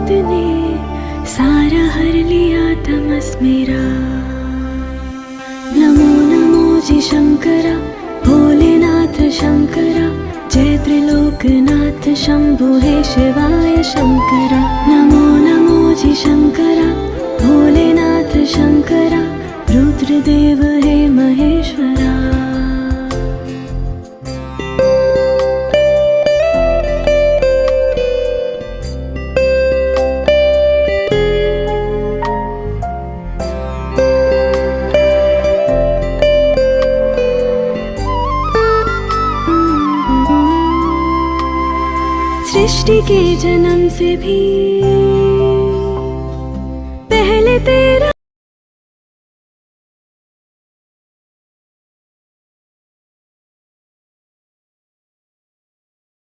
ज्योत ने सारा हर लिया तमस मेरा। नमो नमो जी शंकरा, भोलेनाथ शंकरा, जय त्रिलोकनाथ शंभो हे शिवाय शंकरा। नमो नमो जी शंकरा, भोलेनाथ शंकरा, रुद्रदेव हे महेश्वरा। सृष्टि के जन्म से भी पहले तेरा